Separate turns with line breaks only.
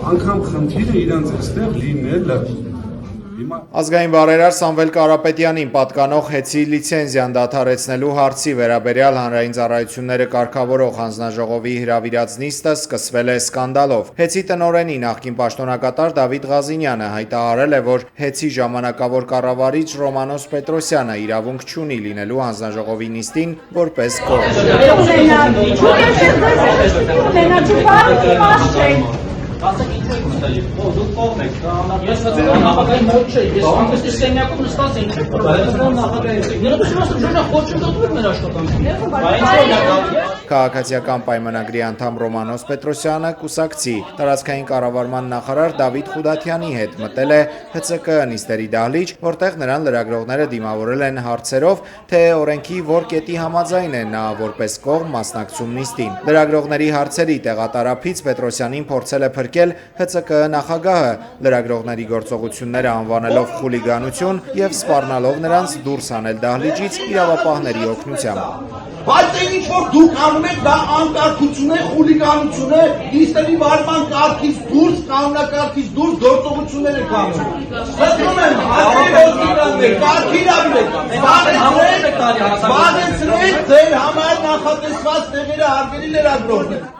անգամ խնդիրը իրանց այստեղ լինելը։
Ազգային բարերար Սամվել Կարապետյանին պատկանող հեծի լիցենզիան դադարեցնելու հարցի վերաբերյալ հանրային ծառայությունները կարգավորող հանձնաժողովի հրավիրած նիստը սկսվել է սկանդալով։ Հեծի տնօրենի նախկին պաշտոնակատար Դավիթ Ղազինյանը հայտարարել է, որ հեծի ժամանակավոր կառավարիչ Ռոմանոս Պետրոսյանը իրավունք չունի լինելու հանձնաժողովի նիստին որպես կողմ։
Ասեք ինչու եք ուստել, դուք կողմ եք, ես հծում նախագահի մոտ չէ, ես ամենստի սենյակում նստած եմ,
Քաղաքացիական պայմանագրի անդամ Ռոմանոս Պետրոսյանը կուսակցի, տարածքային կառավարման նախարար Դավիթ Խուդաթյանի հետ մտել է ՀՑԿ նիստերի դահլիճ, որտեղ նրան լրագրողները դիմավորել են հարցերով, թե օրենքի որ կետի համաձայն է նա որպես կողմ մասնակցում նիստին։ Լրագրողների հարցերի տեղատարափից Պետրոսյանին փորձել է փրկել ՀՑԿ նախագահը, լրագրողների գործողությունները անվանելով խուլիգանություն եւ սպառնալով նրանց դուրս հանել դահլիճից իրավապահների օգնությամբ։
Բայց ինչ որ դուք անում եք, դա անկարգություն է, խուլիգանություն է, նիստերի վարման կարգից դուրս, կանոնակարգից դուրս գործողություններ եք անում։ Սպասում եմ, կարգին ապրեք, զբաղեցրեք ձեր համար նախատեսված տեղերը հարգելի լրագրողներ։